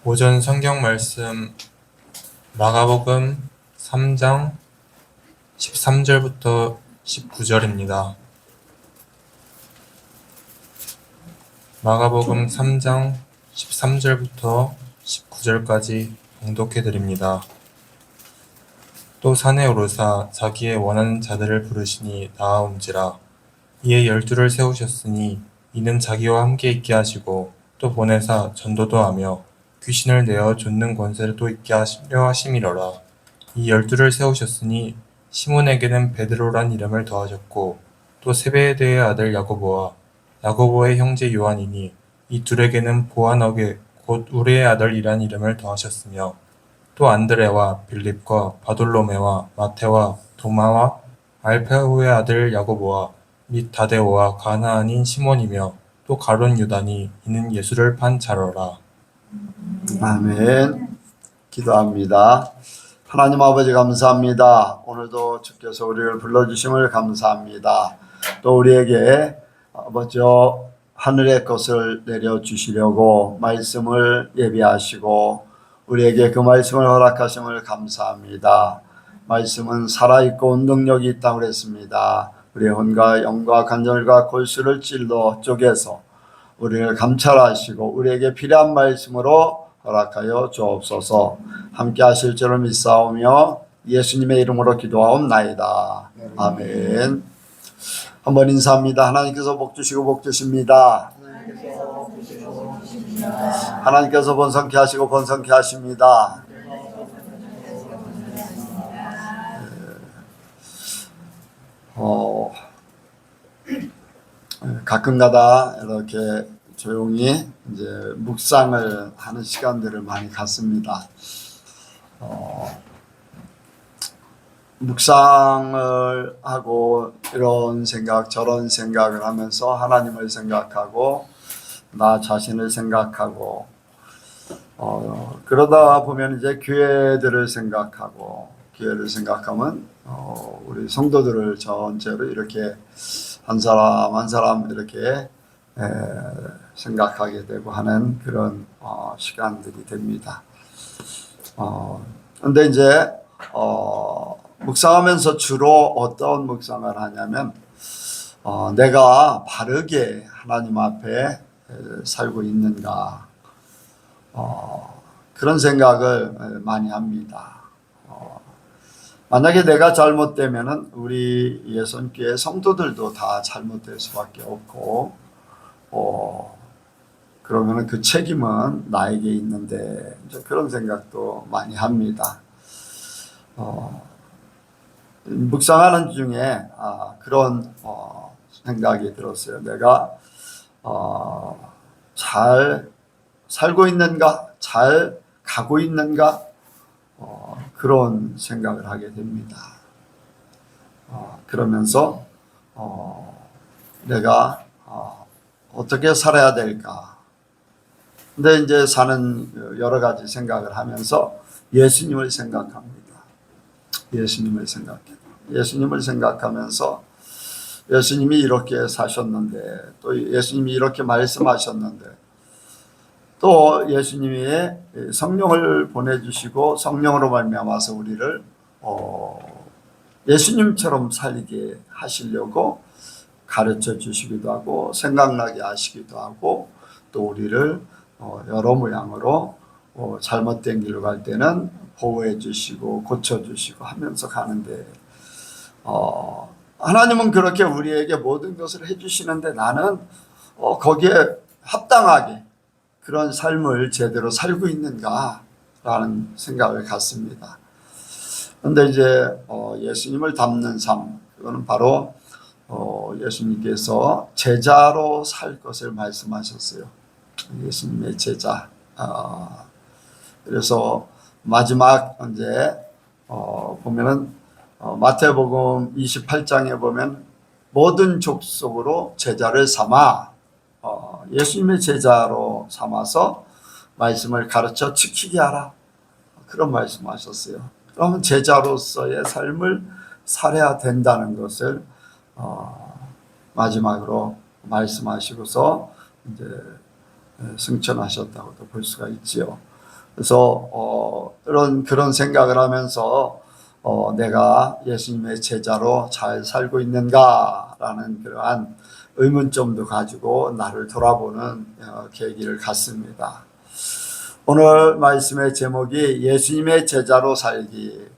오전 성경 말씀 마가복음 3장 13절부터 19절입니다. 마가복음 3장 13절부터 19절까지 봉독해 드립니다. 또 산에 오르사 자기의 원하는 자들을 부르시니 나아온지라. 이에 12를 세우셨으니 이는 자기와 함께 있게 하시고 또 보내사 전도도 하며 귀신을 내어 쫓는 권세를 또 있게 하시려 하심이러라. 이 12를 세우셨으니 시몬에게는 베드로란 이름을 더하셨고 또 세베대의 아들 야고보와 야고보의 형제 요한이니 이 둘에게는 보아너게 곧 우리의 아들이란 이름을 더하셨으며 또 안드레와 빌립과 바돌로메와 마테와 도마와 알페오의 아들 야고보와 및 다데오와 가나안인 시몬이며 또 가룟 유다니 이는 예수를 판 자러라. 아멘. 기도합니다. 하나님 아버지 감사합니다. 오늘도 주께서 우리를 불러주심을 감사합니다. 또 우리에게 아버지 하늘의 것을 내려주시려고 말씀을 예비하시고 우리에게 그 말씀을 허락하심을 감사합니다. 말씀은 살아있고 능력이 있다고 그랬습니다. 우리의 혼과 영과 관절과 골수를 찔러 쪼개서 우리를 감찰하시고 우리에게 필요한 말씀으로 허락하여 주옵소서. 함께 하실 줄을 믿사오며 예수님의 이름으로 기도하옵나이다. 아멘. 한번 인사합니다. 하나님께서 복 주시고 복 주십니다. 하나님께서 번성케 하시고 번성케 하십니다. 가끔가다 이렇게 조용히 이제 묵상을 하는 시간들을 많이 갖습니다. 묵상을 하고 이런 생각 저런 생각을 하면서 하나님을 생각하고 나 자신을 생각하고 그러다 보면 이제 교회를 생각하면 우리 성도들을 전체로 이렇게 한 사람 한 사람 이렇게 생각하게 되고 하는 그런 시간들이 됩니다. 근데 이제 묵상하면서 주로 어떤 묵상을 하냐면 내가 바르게 하나님 앞에 살고 있는가 그런 생각을 많이 합니다. 만약에 내가 잘못되면은 우리 예선교회 성도들도 다 잘못될 수밖에 없고 그러면은 그 책임은 나에게 있는데 이제 그런 생각도 많이 합니다. 묵상하는 중에 그런 생각이 들었어요. 내가 잘 살고 있는가, 잘 가고 있는가, 그런 생각을 하게 됩니다. 그러면서 내가 어떻게 살아야 될까? 근데 이제 사는 여러 가지 생각을 하면서 예수님을 생각합니다. 예수님을 생각하면서 예수님이 이렇게 사셨는데 또 예수님이 이렇게 말씀하셨는데 또 예수님이 성령을 보내주시고 성령으로 말미암아서 우리를 예수님처럼 살게 하시려고 가르쳐 주시기도 하고 생각나게 하시기도 하고 또 우리를 여러 모양으로 잘못된 길로 갈 때는 보호해 주시고 고쳐 주시고 하면서 가는데 하나님은 그렇게 우리에게 모든 것을 해 주시는데 나는 거기에 합당하게 그런 삶을 제대로 살고 있는가라는 생각을 갖습니다. 그런데 이제 예수님을 닮는 삶, 그거는 바로 예수님께서 제자로 살 것을 말씀하셨어요. 예수님의 제자. 그래서 마지막 이제 보면은 마태복음 28장에 보면 모든 족속으로 제자를 삼아 예수님의 제자로 삼아서 말씀을 가르쳐 지키게 하라. 그런 말씀하셨어요. 그러면 제자로서의 삶을 살아야 된다는 것을 마지막으로 말씀하시고서 이제 승천하셨다고도 볼 수가 있지요. 그래서 그런 생각을 하면서 내가 예수님의 제자로 잘 살고 있는가라는 그러한 의문점도 가지고 나를 돌아보는 계기를 갖습니다. 오늘 말씀의 제목이 예수님의 제자로 살기.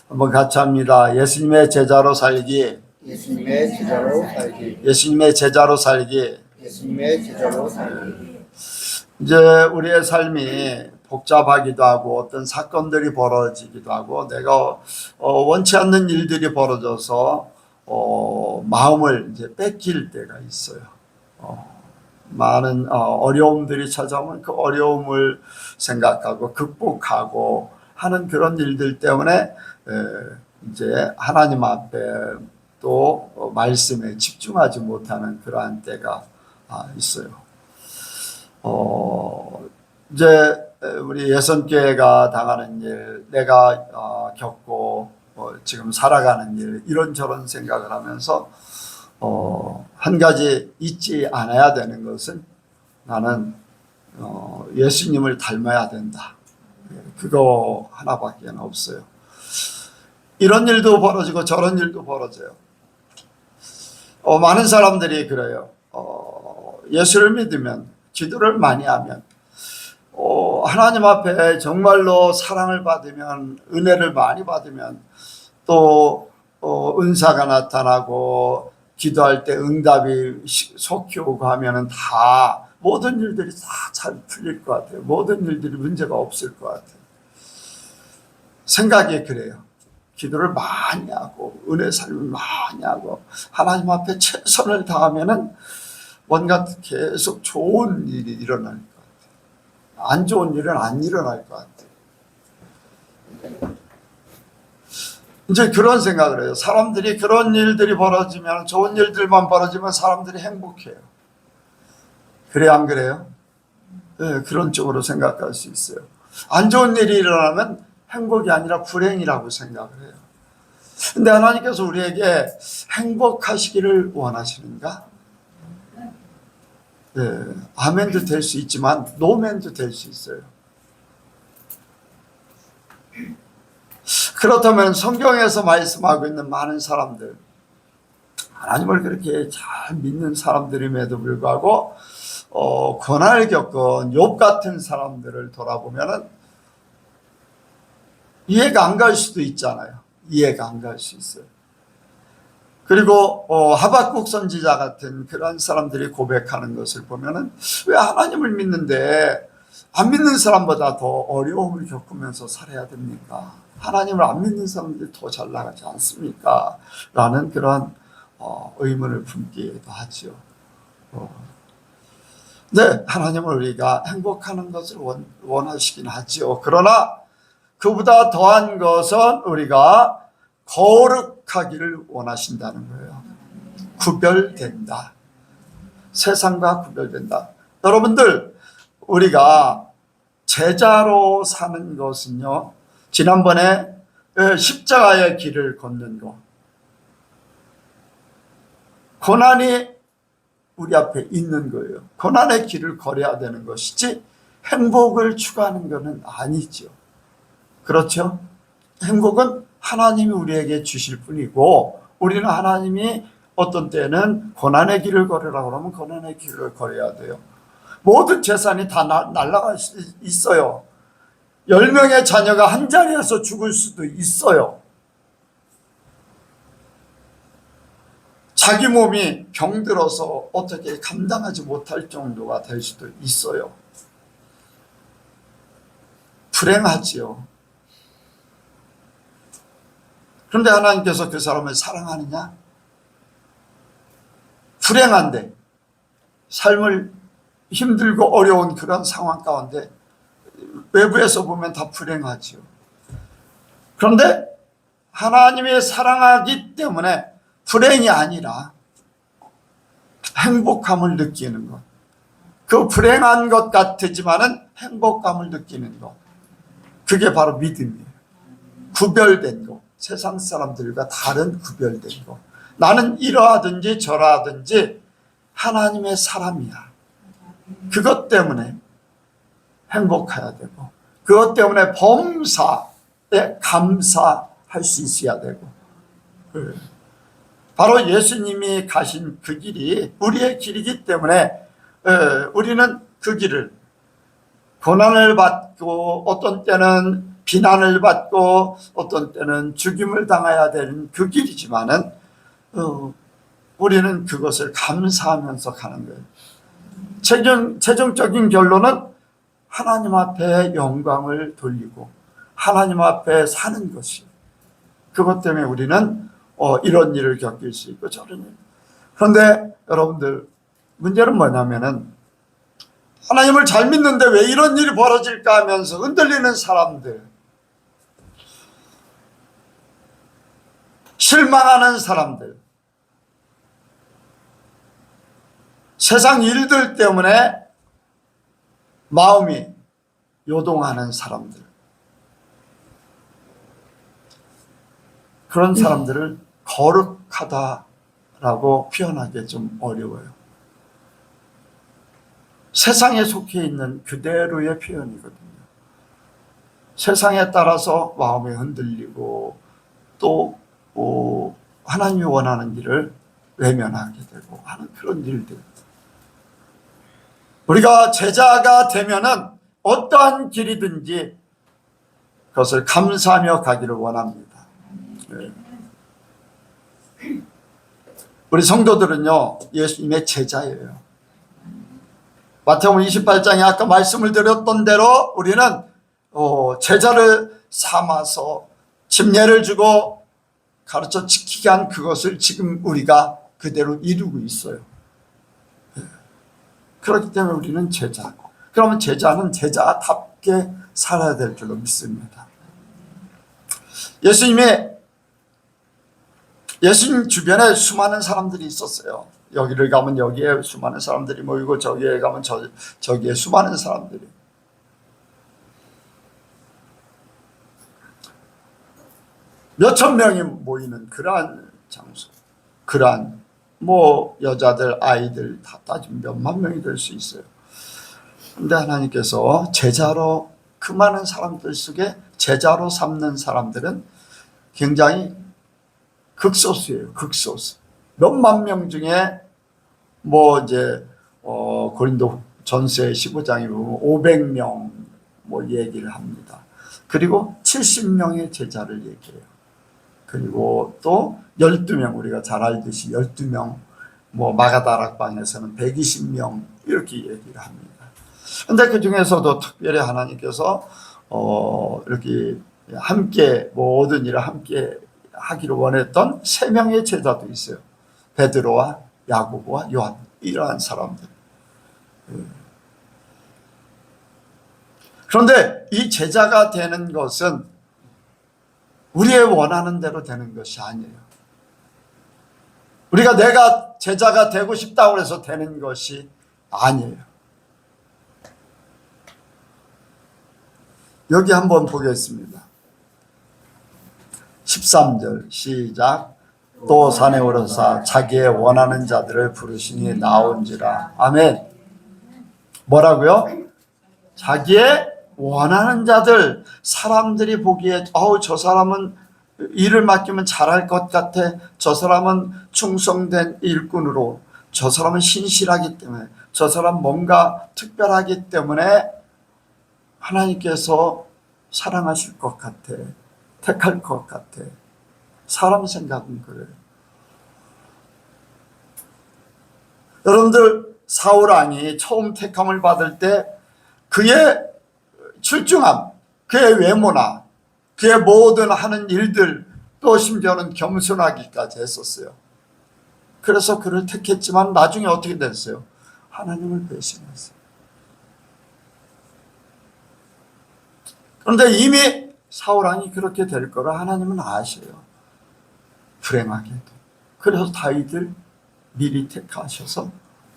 한번 같이 합니다. 예수님의 제자로 살기. 예수님의 제자로 살기. 예수님의 제자로 살기. 예수님의 제자로 살기. 이제 우리의 삶이 복잡하기도 하고 어떤 사건들이 벌어지기도 하고 내가 원치 않는 일들이 벌어져서 마음을 이제 뺏길 때가 있어요. 많은 어려움들이 찾아오면 그 어려움을 생각하고 극복하고 하는 그런 일들 때문에 이제 하나님 앞에 또 말씀에 집중하지 못하는 그러한 때가 있어요. 이제 우리 예선교회가 당하는 일, 내가 겪고 지금 살아가는 일, 이런저런 생각을 하면서 한 가지 잊지 않아야 되는 것은 나는 예수님을 닮아야 된다. 그거 하나밖에 없어요. 이런 일도 벌어지고 저런 일도 벌어져요. 많은 사람들이 그래요. 예수를 믿으면, 기도를 많이 하면, 하나님 앞에 정말로 사랑을 받으면, 은혜를 많이 받으면, 또 은사가 나타나고 기도할 때 응답이 속히 오고 하면은 다 모든 일들이 다 잘 풀릴 것 같아요. 모든 일들이 문제가 없을 것 같아요. 생각이 그래요. 기도를 많이 하고 은혜 삶을 많이 하고 하나님 앞에 최선을 다하면은 뭔가 계속 좋은 일이 일어날 것 같아요. 안 좋은 일은 안 일어날 것 같아요. 이제 그런 생각을 해요. 사람들이 그런 일들이 벌어지면, 좋은 일들만 벌어지면 사람들이 행복해요. 그래요, 안 그래요? 네, 그런 쪽으로 생각할 수 있어요. 안 좋은 일이 일어나면 행복이 아니라 불행이라고 생각을 해요. 근데 하나님께서 우리에게 행복하시기를 원하시는가? 네, 아멘도 될 수 있지만 노멘도 될 수 있어요. 그렇다면 성경에서 말씀하고 있는 많은 사람들, 하나님을 그렇게 잘 믿는 사람들임에도 불구하고 고난을 겪은 욥 같은 사람들을 돌아보면은 이해가 안 갈 수도 있잖아요. 이해가 안 갈 수 있어요. 그리고 하박국 선지자 같은 그런 사람들이 고백하는 것을 보면은 왜 하나님을 믿는데 안 믿는 사람보다 더 어려움을 겪으면서 살아야 됩니까? 하나님을 안 믿는 사람들이 더 잘 나가지 않습니까? 라는 그런 의문을 품기도 하죠. 네, 하나님은 우리가 행복하는 것을 원하시긴 하죠. 그러나 그보다 더한 것은 우리가 거룩하기를 원하신다는 거예요. 구별된다. 세상과 구별된다. 여러분들, 우리가 제자로 사는 것은요, 지난번에 십자가의 길을 걷는 것, 고난이 우리 앞에 있는 거예요. 고난의 길을 걸어야 되는 것이지 행복을 추구하는 것은 아니죠. 그렇죠? 행복은 하나님이 우리에게 주실 뿐이고 우리는 하나님이 어떤 때는 고난의 길을 걸으라고 하면 고난의 길을 걸어야 돼요. 모든 재산이 다 날아갈 수 있어요. 10명의 자녀가 한 자리에서 죽을 수도 있어요. 자기 몸이 병들어서 어떻게 감당하지 못할 정도가 될 수도 있어요. 불행하지요. 그런데 하나님께서 그 사람을 사랑하느냐? 불행한데, 삶을 힘들고 어려운 그런 상황 가운데 외부에서 보면 다 불행하지요. 그런데 하나님이 사랑하기 때문에 불행이 아니라 행복함을 느끼는 것. 그 불행한 것 같지만은 행복감을 느끼는 것. 그게 바로 믿음이에요. 구별된 것. 세상 사람들과 다른 구별된 것. 나는 이러하든지 저러하든지 하나님의 사람이야. 그것 때문에 행복해야 되고 그것 때문에 범사에 감사할 수 있어야 되고, 바로 예수님이 가신 그 길이 우리의 길이기 때문에 우리는 그 길을 고난을 받고 어떤 때는 비난을 받고 어떤 때는 죽임을 당해야 되는 그 길이지만은 우리는 그것을 감사하면서 가는 거예요. 최종적인 결론은 하나님 앞에 영광을 돌리고 하나님 앞에 사는 것이, 그것 때문에 우리는 이런 일을 겪을 수 있고 저런 일. 그런데 여러분들, 문제는 뭐냐면은 하나님을 잘 믿는데 왜 이런 일이 벌어질까 하면서 흔들리는 사람들, 실망하는 사람들, 세상 일들 때문에 마음이 요동하는 사람들, 그런 사람들을 거룩하다라고 표현하기 좀 어려워요. 세상에 속해 있는 그대로의 표현이거든요. 세상에 따라서 마음이 흔들리고 또 하나님이 원하는 일을 외면하게 되고 하는 그런 일들. 우리가 제자가 되면은 어떠한 길이든지 그것을 감사하며 가기를 원합니다. 우리 성도들은요, 예수님의 제자예요. 마태복음 28장에 아까 말씀을 드렸던 대로 우리는 제자를 삼아서 침례를 주고 가르쳐 지키게 한 그것을 지금 우리가 그대로 이루고 있어요. 그렇기 때문에 우리는 제자. 그러면 제자는 제자답게 살아야 될 줄로 믿습니다. 예수님 주변에 수많은 사람들이 있었어요. 여기를 가면 여기에 수많은 사람들이 모이고 저기에 가면 저기에 수많은 사람들이. 몇천 명이 모이는 그러한 장소, 그러한 여자들, 아이들 다 따지면 몇만 명이 될 수 있어요. 그런데 하나님께서 제자로, 그 많은 사람들 속에 제자로 삼는 사람들은 굉장히 극소수예요. 극소수. 몇만 명 중에 고린도 전서의 15장에 보면 500명 얘기를 합니다. 그리고 70명의 제자를 얘기해요. 그리고 또 12명, 우리가 잘 알듯이 12명, 마가다락방에서는 120명 이렇게 얘기를 합니다. 그런데 그 중에서도 특별히 하나님께서 이렇게 함께 모든 일을 함께 하기를 원했던 3명의 제자도 있어요. 베드로와 야고보와 요한, 이러한 사람들. 그런데 이 제자가 되는 것은 우리의 원하는 대로 되는 것이 아니에요. 우리가 내가 제자가 되고 싶다고 해서 되는 것이 아니에요. 여기 한번 보겠습니다. 13절 시작. 또 산에 오르사 자기의 원하는 자들을 부르시니 나온지라. 아멘. 뭐라고요? 자기의 원하는 자들, 사람들이 보기에 저 사람은 일을 맡기면 잘할 것 같아, 저 사람은 충성된 일꾼으로, 저 사람은 신실하기 때문에, 저 사람 뭔가 특별하기 때문에 하나님께서 사랑하실 것 같아, 택할 것 같아. 사람 생각은 그래요. 여러분들, 사울왕이 처음 택함을 받을 때 그의 출중함, 그의 외모나 그의 모든 하는 일들, 또 심지어는 겸손하기까지 했었어요. 그래서 그를 택했지만 나중에 어떻게 됐어요? 하나님을 배신했어요. 그런데 이미 사울왕이 그렇게 될 거라 하나님은 아셔요. 불행하게도. 그래서 다윗을 미리 택하셔서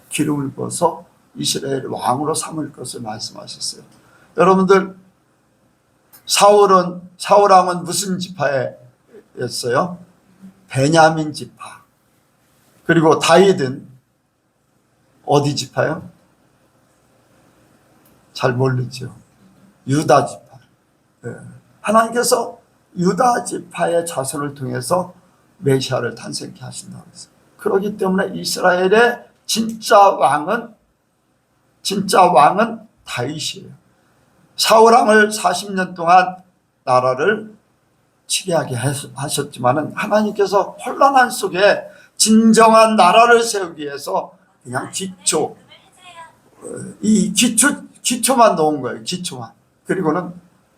기름을 부어서 이스라엘 왕으로 삼을 것을 말씀하셨어요. 여러분들, 사울왕은 무슨 지파였어요? 베냐민 지파. 그리고 다윗은 어디 지파요? 잘 모르죠. 유다 지파. 하나님께서 유다 지파의 자손을 통해서 메시아를 탄생케 하신다고 했어요. 그렇기 때문에 이스라엘의 진짜 왕은 다윗이에요. 사울왕을 40년 동안 나라를 치게하게 하셨지만은 하나님께서 혼란한 속에 진정한 나라를 세우기 위해서 그냥 기초만 놓은 거예요. 기초만. 그리고는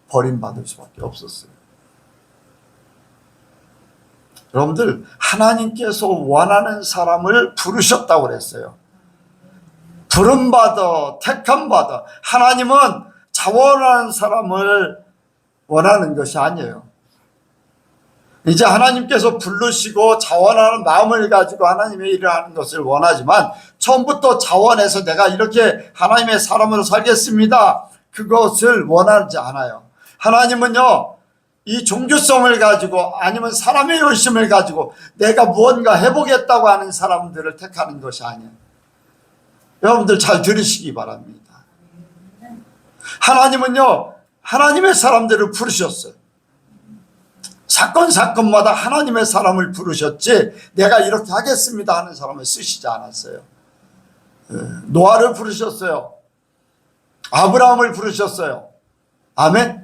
버림받을 수밖에 없었어요. 여러분들, 하나님께서 원하는 사람을 부르셨다고 그랬어요. 부름받아, 택함받아. 하나님은 자원하는 사람을 원하는 것이 아니에요. 이제 하나님께서 부르시고 자원하는 마음을 가지고 하나님의 일을 하는 것을 원하지만, 처음부터 자원해서 내가 이렇게 하나님의 사람으로 살겠습니다, 그것을 원하지 않아요. 하나님은요, 이 종교성을 가지고 아니면 사람의 열심을 가지고 내가 무언가 해보겠다고 하는 사람들을 택하는 것이 아니에요. 여러분들 잘 들으시기 바랍니다. 하나님은요, 하나님의 사람들을 부르셨어요. 사건마다 하나님의 사람을 부르셨지 내가 이렇게 하겠습니다 하는 사람을 쓰시지 않았어요. 노아를 부르셨어요. 아브라함을 부르셨어요. 아멘.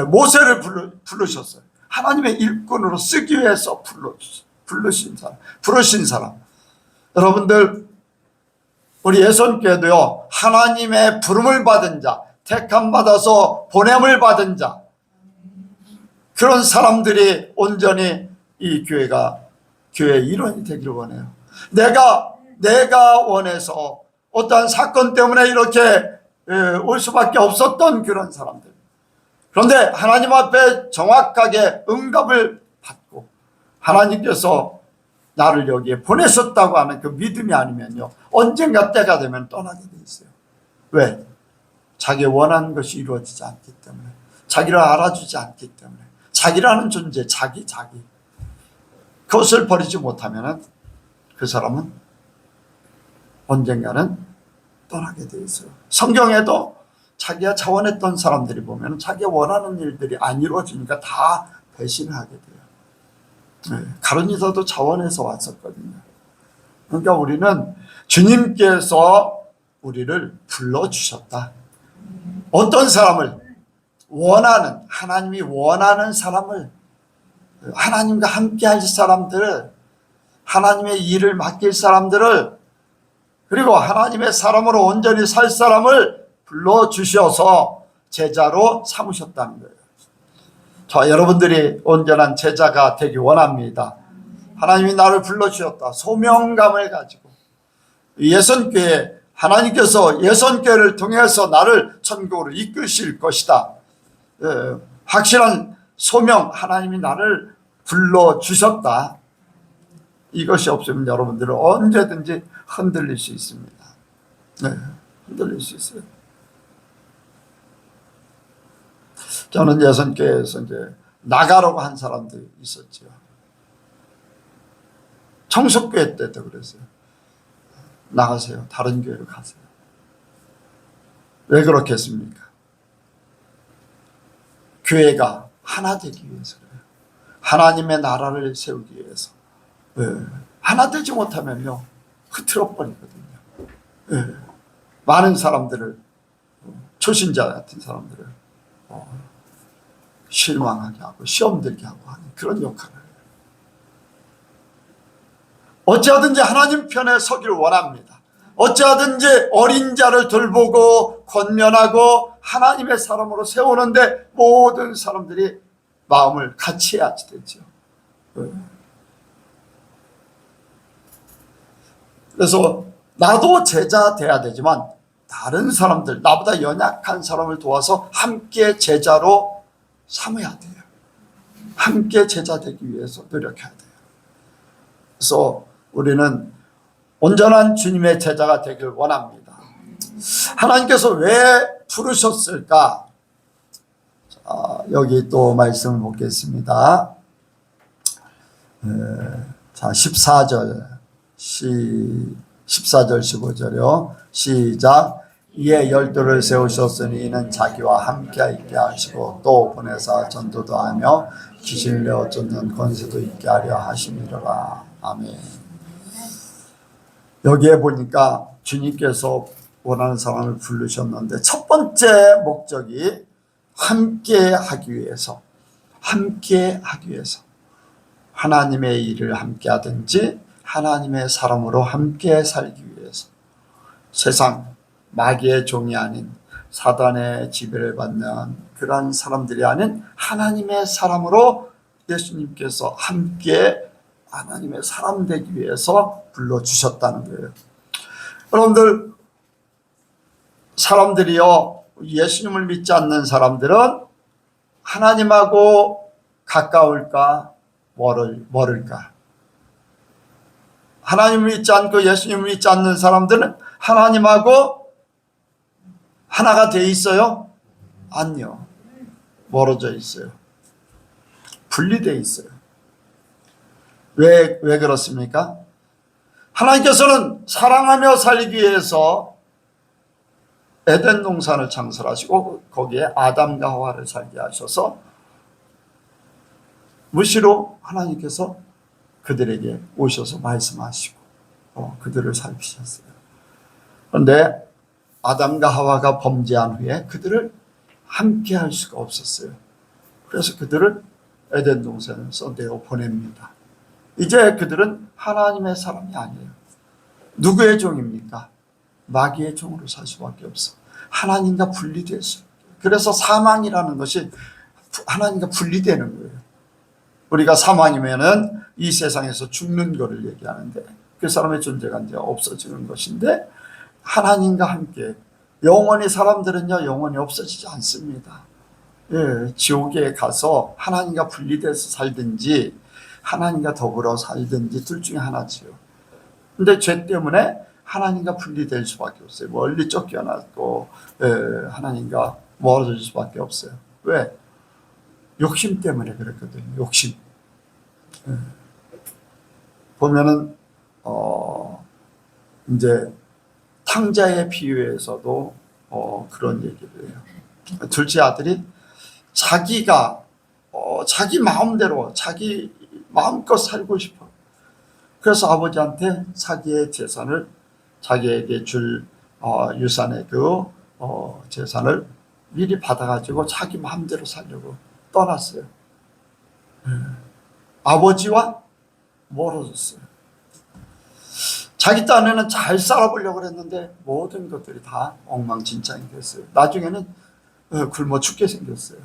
모세를 부르셨어요. 하나님의 일꾼으로 쓰기 위해서 부르신 사람. 여러분들, 우리 예선교회도요, 하나님의 부름을 받은 자, 택함 받아서 보냄을 받은 자, 그런 사람들이 온전히 이 교회의 일원이 되기를 원해요. 내가 원해서 어떠한 사건 때문에 이렇게 올 수밖에 없었던 그런 사람들. 그런데 하나님 앞에 정확하게 응답을 받고 하나님께서 나를 여기에 보내셨다고 하는 그 믿음이 아니면요, 언젠가 때가 되면 떠나게 돼 있어요. 왜? 자기 원하는 것이 이루어지지 않기 때문에, 자기를 알아주지 않기 때문에, 자기라는 존재, 자기. 그것을 버리지 못하면 그 사람은 언젠가는 떠나게 돼 있어요. 성경에도 자기가 자원했던 사람들이 보면 자기가 원하는 일들이 안 이루어지니까 다 배신을 하게 돼요. 가룟유다도 자원해서 왔었거든요. 그러니까 우리는 주님께서 우리를 불러주셨다. 어떤 사람을? 하나님이 원하는 사람을, 하나님과 함께 할 사람들을, 하나님의 일을 맡길 사람들을, 그리고 하나님의 사람으로 온전히 살 사람을 불러주셔서 제자로 삼으셨다는 거예요. 자, 여러분들이 온전한 제자가 되기 원합니다. 하나님이 나를 불러주셨다. 소명감을 가지고 예선교회, 하나님께서 예선교회를 통해서 나를 천국으로 이끄실 것이다. 확실한 소명, 하나님이 나를 불러주셨다. 이것이 없으면 여러분들은 언제든지 흔들릴 수 있습니다. 흔들릴 수 있어요. 저는 예선교회에서 이제 나가라고 한 사람들이 있었죠. 청석교회 때도 그랬어요. 나가세요. 다른 교회로 가세요. 왜 그렇겠습니까? 교회가 하나 되기 위해서 그래요. 하나님의 나라를 세우기 위해서. 하나 되지 못하면요, 흐트러 버리거든요. 많은 사람들을, 초신자 같은 사람들을 실망하게 하고 시험 들게 하고 하는 그런 역할을 해요. 어찌하든지 하나님 편에 서기를 원합니다. 어찌하든지 어린 자를 돌보고 권면하고 하나님의 사람으로 세우는데 모든 사람들이 마음을 같이 해야 되죠. 그래서 나도 제자 돼야 되지만 다른 사람들, 나보다 연약한 사람을 도와서 함께 제자로 삼아야 돼요. 함께 제자 되기 위해서 노력해야 돼요. 그래서 우리는 온전한 주님의 제자가 되길 원합니다. 하나님께서 왜 부르셨을까? 여기 또 말씀을 보겠습니다. 자, 14절 15절요. 시작. 이에 열두를 세우셨으니 이는 자기와 함께 있게 하시고 또 보내사 전도도 하며 귀신을 내어 쫓는 권세도 있게 하려 하심이로라. 아멘. 여기에 보니까 주님께서 원하는 사람을 부르셨는데 첫 번째 목적이 함께 하기 위해서, 하나님의 일을 함께 하든지 하나님의 사람으로 함께 살기 위해서, 세상 마귀의 종이 아닌 사단의 지배를 받는 그러한 사람들이 아닌 하나님의 사람으로 예수님께서 함께 하나님의 사람 되기 위해서 불러주셨다는 거예요. 여러분들, 사람들이요, 예수님을 믿지 않는 사람들은 하나님하고 가까울까 멀을까? 하나님을 믿지 않고 예수님을 믿지 않는 사람들은 하나님하고 하나가 돼 있어요? 아니요. 멀어져 있어요. 분리되어 있어요. 왜 그렇습니까? 하나님께서는 사랑하며 살기 위해서 에덴 동산을 창설하시고 거기에 아담과 하와를 살게 하셔서 무시로 하나님께서 그들에게 오셔서 말씀하시고 그들을 살피셨어요. 그런데 아담과 하와가 범죄한 후에 그들을 함께 할 수가 없었어요. 그래서 그들을 에덴 동산에서 내어 보냅니다. 이제 그들은 하나님의 사람이 아니에요. 누구의 종입니까? 마귀의 종으로 살 수밖에 없어. 하나님과 분리됐어요. 그래서 사망이라는 것이 하나님과 분리되는 거예요. 우리가 사망이면은 이 세상에서 죽는 것을 얘기하는데 그 사람의 존재가 이제 없어지는 것인데, 하나님과 함께 영원히, 사람들은요 영원히 없어지지 않습니다. 예, 지옥에 가서 하나님과 분리돼서 살든지 하나님과 더불어 살든지 둘 중에 하나지요. 근데 죄 때문에 하나님과 분리될 수밖에 없어요. 멀리 쫓겨났고 하나님과 멀어질 수밖에 없어요. 왜? 욕심 때문에 그랬거든요. 욕심. 보면은 이제 탕자의 비유에서도 그런 얘기를 해요. 둘째 아들이 자기가 자기 마음대로 자기 마음껏 살고 싶어. 그래서 아버지한테 자기의 재산을, 자기에게 줄 유산의 그 재산을 미리 받아가지고 자기 마음대로 살려고 떠났어요. 아버지와 멀어졌어요. 자기 딴에는 잘 살아보려고 했는데 모든 것들이 다 엉망진창이 됐어요. 나중에는 굶어 죽게 생겼어요.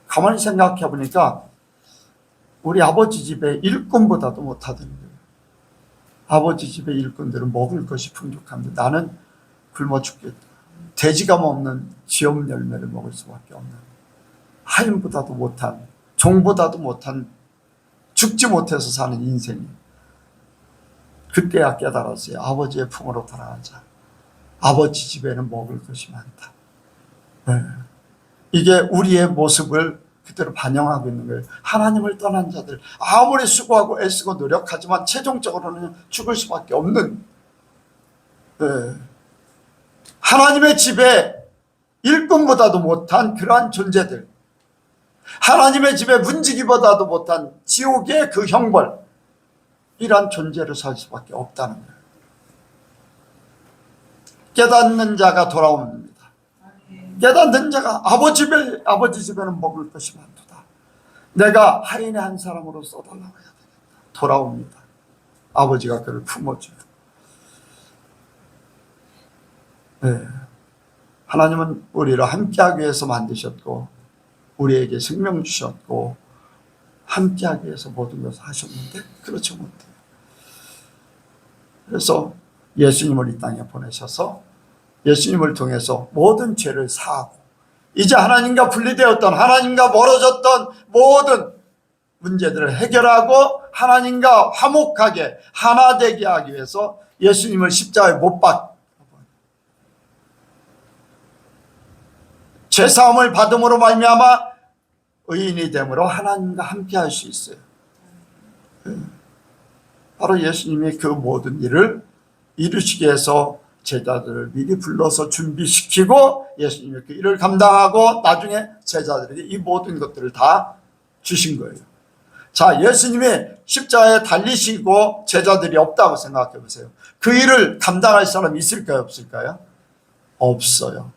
가만히 생각해 보니까 우리 아버지 집에 일꾼보다도 못하던 거예요. 아버지 집의 일꾼들은 먹을 것이 풍족한데 나는 굶어 죽겠다. 돼지가 먹는 지엄 열매를 먹을 수밖에 없는, 하인보다도 못한, 종보다도 못한, 죽지 못해서 사는 인생이. 그때야 깨달았어요. 아버지의 품으로 돌아가자. 아버지 집에는 먹을 것이 많다. 이게 우리의 모습을 그대로 반영하고 있는 거예요. 하나님을 떠난 자들, 아무리 수고하고 애쓰고 노력하지만 최종적으로는 죽을 수밖에 없는, 하나님의 집에 일꾼보다도 못한 그러한 존재들, 하나님의 집에 문지기보다도 못한 지옥의 그 형벌, 이러한 존재로 살 수밖에 없다는 거예요. 깨닫는 자가 돌아옵니다. 깨닫는 자가 아버지 집에는 먹을 것이 많도다. 내가 하인의 한 사람으로 써달라고 해야 되겠다. 돌아옵니다. 아버지가 그를 품어줘요. 하나님은 우리를 함께하기 위해서 만드셨고 우리에게 생명 주셨고 함께하기 위해서 모든 것을 하셨는데 그렇지 못해요. 그래서 예수님을 이 땅에 보내셔서 예수님을 통해서 모든 죄를 사하고 이제 하나님과 분리되었던, 하나님과 멀어졌던 모든 문제들을 해결하고 하나님과 화목하게 하나 되게 하기 위해서 예수님을 십자가에 못 박고 죄사함을 받음으로 말미암아 의인이 됨으로 하나님과 함께 할 수 있어요. 바로 예수님이 그 모든 일을 이루시기 위해서 제자들을 미리 불러서 준비시키고 예수님이 그 일을 감당하고 나중에 제자들에게 이 모든 것들을 다 주신 거예요. 자, 예수님이 십자가에 달리시고 제자들이 없다고 생각해 보세요. 그 일을 감당할 사람이 있을까요? 없을까요? 없어요.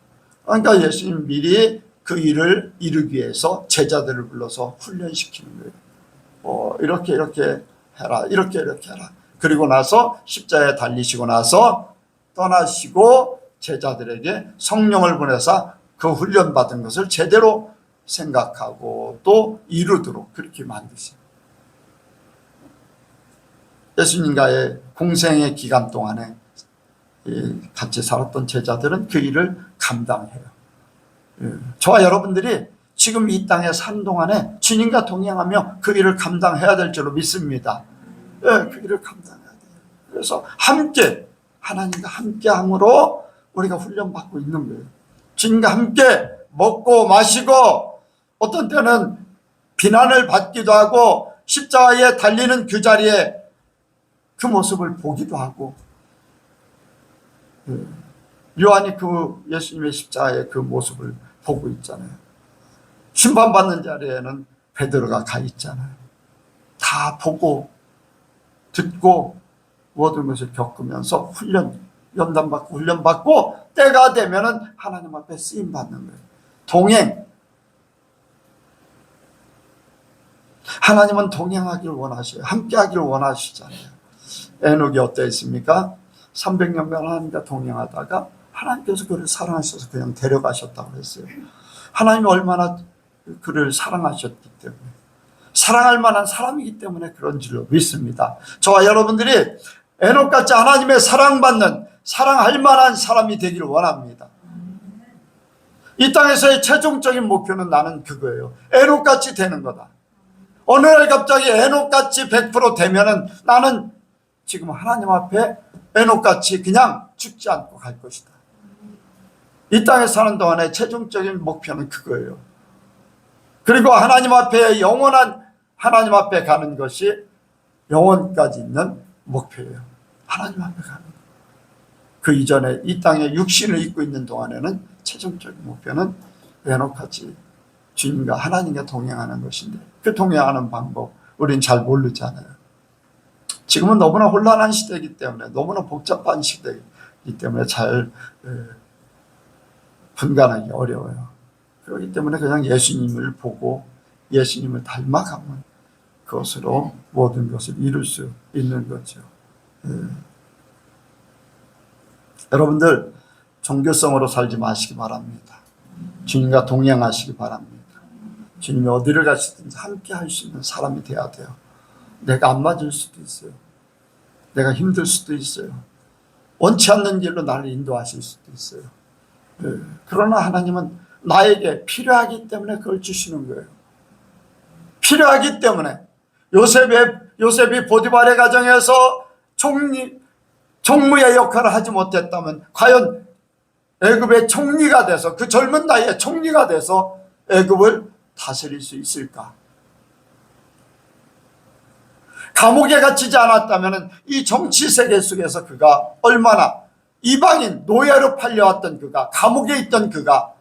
그러니까 예수님 미리 그 일을 이루기 위해서 제자들을 불러서 훈련시키는 거예요. 이렇게 해라, 이렇게 해라. 그리고 나서 십자가에 달리시고 나서 떠나시고 제자들에게 성령을 보내사 그 훈련받은 것을 제대로 생각하고 또 이루도록 그렇게 만드세요. 예수님과의 공생의 기간 동안에 같이 살았던 제자들은 그 일을 감당해요. 저와 여러분들이 지금 이 땅에 사는 동안에 주님과 동행하며 그 일을 감당해야 될 줄로 믿습니다. 그 일을 감당해야 돼요. 그래서 함께 하나님과 함께함으로 우리가 훈련받고 있는 거예요. 주님과 함께 먹고 마시고 어떤 때는 비난을 받기도 하고 십자가에 달리는 그 자리에 그 모습을 보기도 하고 요한이 그 예수님의 십자가의 그 모습을 보고 있잖아요. 심판받는 자리에는 베드로가 가 있잖아요. 다 보고 듣고 모든 것을 겪으면서 연단받고 훈련받고 때가 되면은 하나님 앞에 쓰임받는 거예요. 동행. 하나님은 동행하기를 원하셔요. 함께하기를 원하시잖아요. 에녹이 어땠습니까? 300년간 하나님과 동행하다가 하나님께서 그를 사랑하셔서 그냥 데려가셨다고 했어요. 하나님이 얼마나 그를 사랑하셨기 때문에, 사랑할 만한 사람이기 때문에 그런 줄로 믿습니다. 저와 여러분들이 에녹같이 하나님의 사랑받는, 사랑할 만한 사람이 되기를 원합니다. 이 땅에서의 최종적인 목표는 나는 그거예요. 에녹같이 되는 거다. 어느 날 갑자기 에녹같이 100% 되면은 나는 지금 하나님 앞에 에녹같이 그냥 죽지 않고 갈 것이다. 이 땅에 사는 동안에 최종적인 목표는 그거예요. 그리고 하나님 앞에 영원한 하나님 앞에 가는 것이 영원까지 있는 목표예요. 하나님 앞에 가는 것. 그 이전에 이 땅에 육신을 입고 있는 동안에는 최종적인 목표는 에녹같이 주님과 하나님과 동행하는 것인데 그 동행하는 방법 우린 잘 모르잖아요. 지금은 너무나 혼란한 시대이기 때문에 너무나 복잡한 시대이기 때문에 잘 분간하기 어려워요. 그렇기 때문에 그냥 예수님을 보고 예수님을 닮아가면 그것으로 모든 것을 이룰 수 있는 거죠. 여러분들 종교성으로 살지 마시기 바랍니다. 주님과 동행하시기 바랍니다. 주님이 어디를 가시든지 함께 할 수 있는 사람이 돼야 돼요. 내가 안 맞을 수도 있어요. 내가 힘들 수도 있어요. 원치 않는 길로 나를 인도하실 수도 있어요. 그러나 하나님은 나에게 필요하기 때문에 그걸 주시는 거예요. 필요하기 때문에 요셉이 보디발의 가정에서 총무의 역할을 하지 못했다면 과연 애굽의 총리가 돼서 그 젊은 나이에 총리가 돼서 애굽을 다스릴 수 있을까? 감옥에 갇히지 않았다면 이 정치 세계 속에서 그가 얼마나 이방인 노예로 팔려왔던 그가 감옥에 있던 그가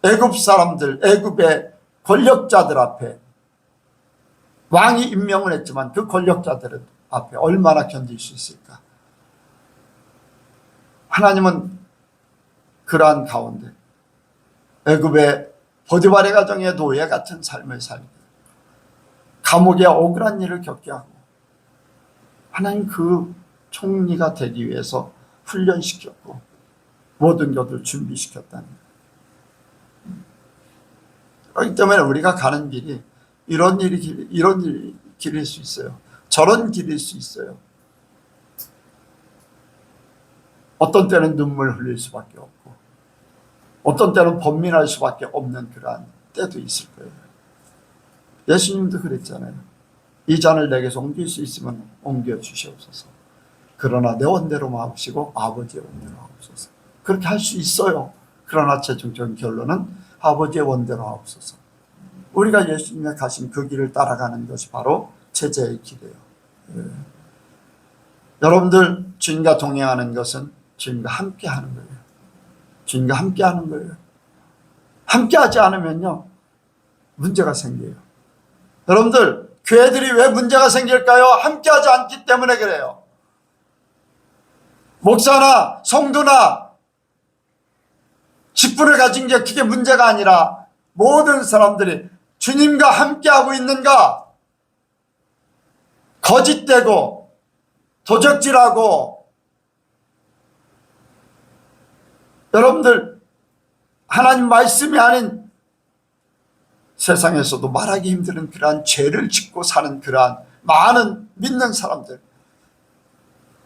애굽 사람들 애굽의 권력자들 앞에 왕이 임명을 했지만 그 권력자들 앞에 얼마나 견딜 수 있을까? 하나님은 그러한 가운데 애굽의 보디발의 가정의 노예 같은 삶을 살게 감옥에 억울한 일을 겪게 하고 하나님 그 총리가 되기 위해서 훈련시켰고 모든 것을 준비시켰다는 거예요. 그렇기 때문에 우리가 가는 길이 이런 길일 수 있어요. 저런 길일 수 있어요. 어떤 때는 눈물 흘릴 수밖에 없고 어떤 때는 번민할 수밖에 없는 그러한 때도 있을 거예요. 예수님도 그랬잖아요. 이 잔을 내게서 옮길 수 있으면 옮겨 주시옵소서. 그러나 내 원대로 마옵시고 아버지의 원대로 하옵소서. 그렇게 할 수 있어요. 그러나 최종적인 결론은 아버지의 원대로 하옵소서. 우리가 예수님의 가신 그 길을 따라가는 것이 바로 제자의 길이에요. 여러분들 주님과 동행하는 것은 주님과 함께 하는 거예요. 주님과 함께 하는 거예요. 함께 하지 않으면요, 문제가 생겨요. 여러분들, 교회들이 왜 문제가 생길까요? 함께 하지 않기 때문에 그래요. 목사나 성도나 직분을 가진 게 그게 문제가 아니라 모든 사람들이 주님과 함께하고 있는가? 거짓되고 도적질하고 여러분들 하나님 말씀이 아닌 세상에서도 말하기 힘든 그러한 죄를 짓고 사는 그러한 많은 믿는 사람들,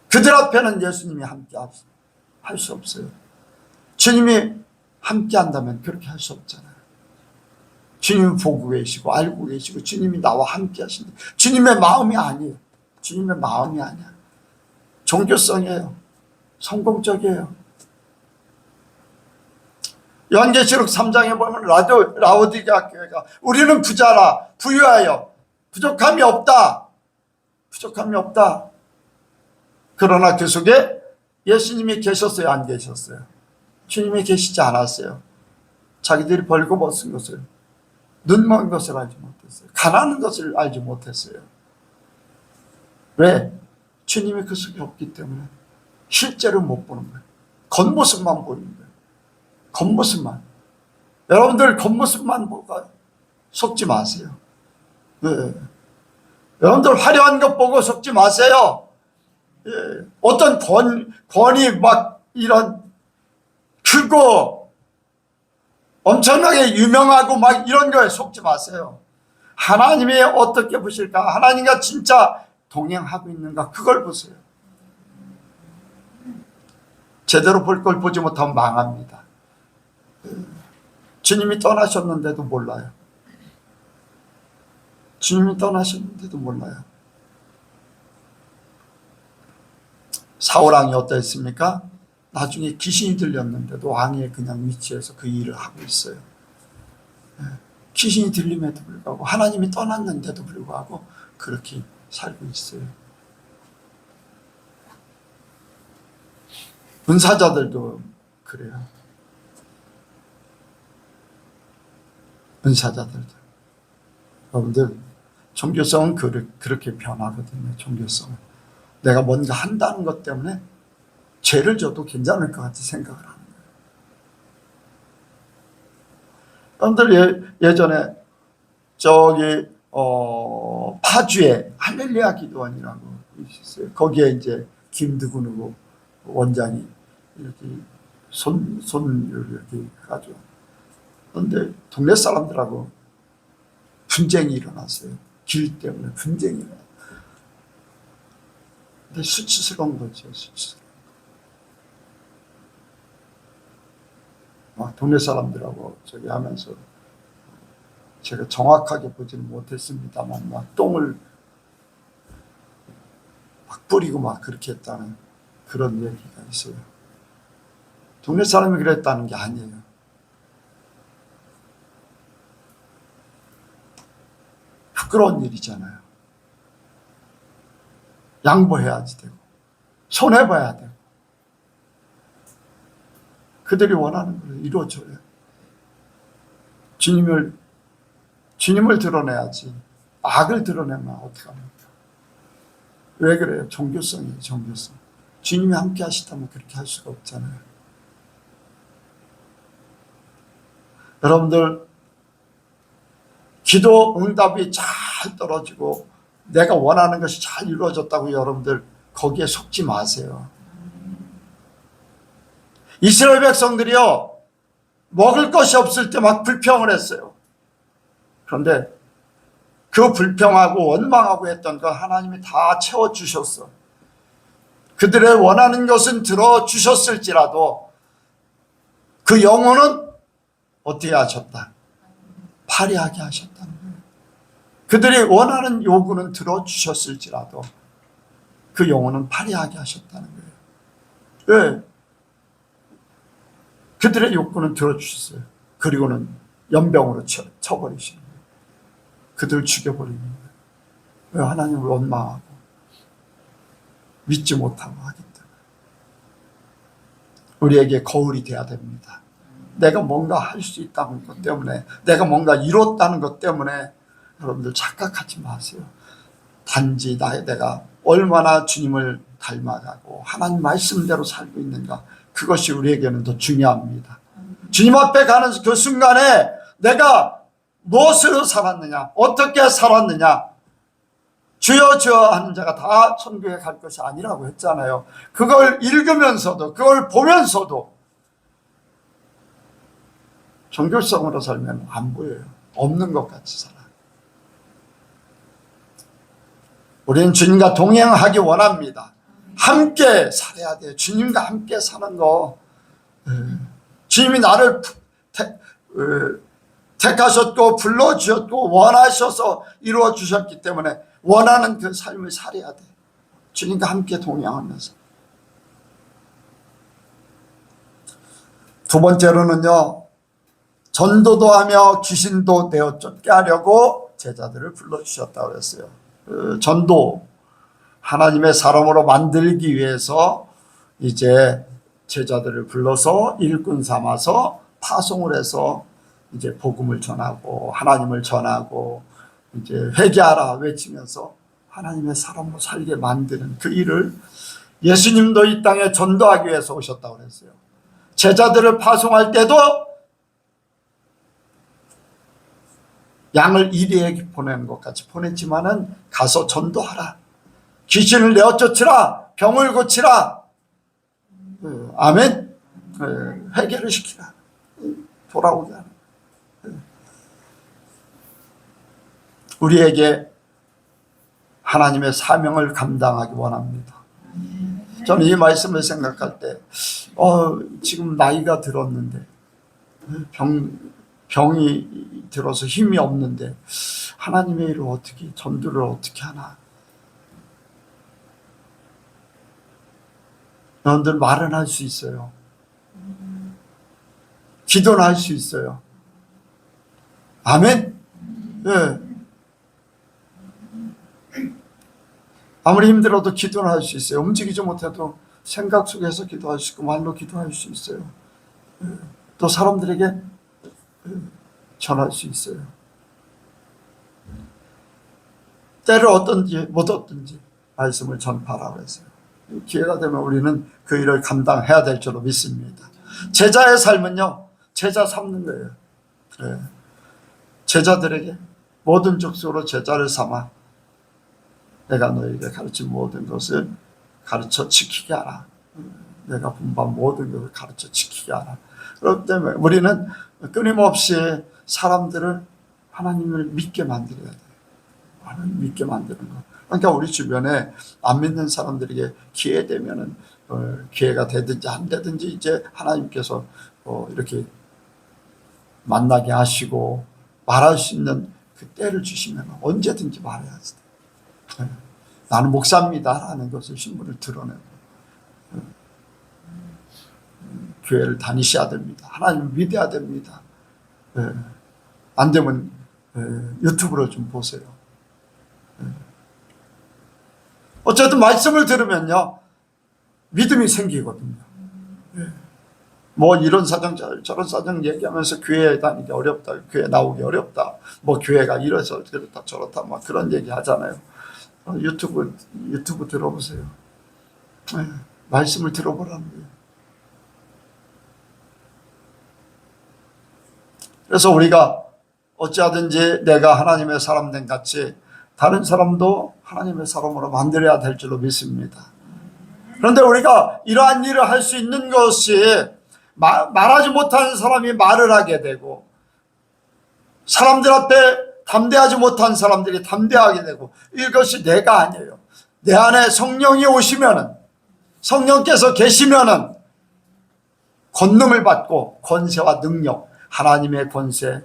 그들 앞에는 예수님이 함께 할 수 없어요. 주님이 함께 한다면 그렇게 할 수 없잖아요. 주님은 보고 계시고 알고 계시고 주님이 나와 함께 하신다. 주님의 마음이 아니에요. 주님의 마음이 아니야. 종교성이에요. 성공적이에요. 요한계시록 3장에 보면 라오디게아 교회가 우리는 부자라 부유하여 부족함이 없다. 부족함이 없다. 그러나 그 속에 예수님이 계셨어요? 안 계셨어요? 주님이 계시지 않았어요. 자기들이 벌거벗은 것을, 눈먼 것을 알지 못했어요. 가난한 것을 알지 못했어요. 왜? 주님이 그 속에 없기 때문에 실제로 못 보는 거예요. 겉모습만 보이는 거예요. 겉모습만. 여러분들 겉모습만 보고 속지 마세요. 네. 여러분들 화려한 것 보고 속지 마세요. 예. 어떤 권위 막 이런 크고 엄청나게 유명하고 막 이런 거에 속지 마세요. 하나님이 어떻게 보실까? 하나님과 진짜 동행하고 있는가? 그걸 보세요. 제대로 볼 걸 보지 못하면 망합니다. 주님이 떠나셨는데도 몰라요. 주님이 떠나셨는데도 몰라요. 사울왕이 어땠습니까? 나중에 귀신이 들렸는데도 왕의 그냥 위치에서 그 일을 하고 있어요. 귀신이 들림에도 불구하고 하나님이 떠났는데도 불구하고 그렇게 살고 있어요. 은사자들도 그래요. 은사자들도. 여러분들 종교성은 그렇게 변하거든요. 종교성은. 내가 뭔가 한다는 것 때문에 죄를 져도 괜찮을 것 같이 생각을 하는 거예요. 여러분들 예전에 저기 파주에 할렐루야 기도원이라고 있었어요. 거기에 이제 김두근 원장이 이렇게 손을 이렇게 가지고, 그런데 동네 사람들하고 분쟁이 일어났어요. 길 때문에 분쟁이 일어났어요. 근데 수치스러운 거죠. 수치스러운. 막 동네 사람들하고 저기 하면서 제가 정확하게 보지는 못했습니다만 막 똥을 막 뿌리고 막 그렇게 했다는 그런 얘기가 있어요. 동네 사람이 그랬다는 게 아니에요. 부끄러운 일이잖아요. 양보해야지 되고 손해봐야 되고 그들이 원하는 걸 이루어줘요. 주님을 드러내야지 악을 드러내면 어떡합니까? 왜 그래요? 종교성이에요. 종교성. 주님이 함께 하시다면 그렇게 할 수가 없잖아요. 여러분들 기도 응답이 잘 떨어지고 내가 원하는 것이 잘 이루어졌다고 여러분들 거기에 속지 마세요. 이스라엘 백성들이요, 먹을 것이 없을 때 막 불평을 했어요. 그런데 그 불평하고 원망하고 했던 거 하나님이 다 채워주셨어. 그들의 원하는 것은 들어주셨을지라도 그 영혼은 어떻게 하셨다? 파리하게 하셨다는 거예요. 그들이 원하는 요구는 들어주셨을지라도 그 영혼은 파리하게 하셨다는 거예요. 왜? 그들의 욕구는 들어주셨어요. 그리고는 연병으로 쳐버리시는 거예요. 그들을 죽여버리는 거예요. 왜? 하나님을 원망하고 믿지 못하고 하기 때문에. 우리에게 거울이 돼야 됩니다. 내가 뭔가 할 수 있다는 것 때문에, 내가 뭔가 이뤘다는 것 때문에 여러분들 착각하지 마세요. 단지 내가 얼마나 주님을 닮아가고 하나님 말씀대로 살고 있는가, 그것이 우리에게는 더 중요합니다. 주님 앞에 가는 그 순간에 내가 무엇으로 살았느냐, 어떻게 살았느냐, 주여 주여 하는 자가 다 천국에 갈 것이 아니라고 했잖아요. 그걸 읽으면서도, 그걸 보면서도 종교성으로 살면 안 보여요. 없는 것 같이 살아. 우리는 주님과 동행하기 원합니다. 함께 살아야 돼요. 주님과 함께 사는 거. 주님이 나를 택하셨고 불러주셨고 원하셔서 이루어주셨기 때문에 원하는 그 삶을 살아야 돼. 주님과 함께 동행하면서. 두 번째로는요, 전도도 하며 귀신도 내어 쫓게 하려고 제자들을 불러주셨다고 그랬어요. 전도, 하나님의 사람으로 만들기 위해서 이제 제자들을 불러서 일꾼 삼아서 파송을 해서 이제 복음을 전하고 하나님을 전하고 이제 회개하라 외치면서 하나님의 사람으로 살게 만드는 그 일을 예수님도 이 땅에 전도하기 위해서 오셨다고 그랬어요. 제자들을 파송할 때도 양을 이리에게 보내는 것 같이 보냈지만은 가서 전도하라, 귀신을 내어 쫓으라, 병을 고치라, 아멘, 회개를 시키라, 돌아오게 하라. 우리에게 하나님의 사명을 감당하기 원합니다. 저는 이 말씀을 생각할 때 지금 나이가 들었는데 병이 들어서 힘이 없는데 하나님의 일을 어떻게, 전도를 어떻게 하나. 여러분들 말은 할 수 있어요. 기도는 할 수 있어요. 아멘. 네. 아무리 힘들어도 기도는 할 수 있어요. 움직이지 못해도 생각 속에서 기도할 수 있고 말로 기도할 수 있어요. 또 사람들에게 전할 수 있어요. 때를 얻든지 못 얻든지 말씀을 전파하라고 했어요. 기회가 되면 우리는 그 일을 감당해야 될 줄로 믿습니다. 제자의 삶은요, 제자 삼는 거예요. 네. 제자들에게 모든 족속으로 제자를 삼아 내가 너에게 가르친 모든 것을 가르쳐 지키게 하라. 내가 분반 모든 것을 가르쳐 지키게 하라. 그렇기 때문에 우리는 끊임없이 사람들을 하나님을 믿게 만들어야 돼요. 하나님 믿게 만드는 거. 그러니까 우리 주변에 안 믿는 사람들에게 기회 되면은 기회가 되든지 안 되든지 이제 하나님께서 이렇게 만나게 하시고 말할 수 있는 그 때를 주시면 언제든지 말해야지. 나는 목사입니다 라는 것을 신분을 드러내고 교회를 다니셔야 됩니다. 하나님을 믿어야 됩니다. 안 되면 유튜브를 좀 보세요. 어쨌든 말씀을 들으면요 믿음이 생기거든요. 뭐 이런 사정 저런 사정 얘기하면서 교회 다니기 어렵다, 교회 나오기 어렵다, 뭐 교회가 이래서 그렇다 저렇다 막 그런 얘기 하잖아요. 유튜브 들어보세요. 말씀을 들어보라는 거예요. 그래서 우리가 어찌하든지 내가 하나님의 사람 된 같이 다른 사람도 하나님의 사람으로 만들어야 될 줄로 믿습니다. 그런데 우리가 이러한 일을 할 수 있는 것이 말하지 못하는 사람이 말을 하게 되고 사람들 앞에 담대하지 못한 사람들이 담대하게 되고 이것이 내가 아니에요. 내 안에 성령이 오시면은 성령께서 계시면은 권능을 받고 권세와 능력, 하나님의 권세,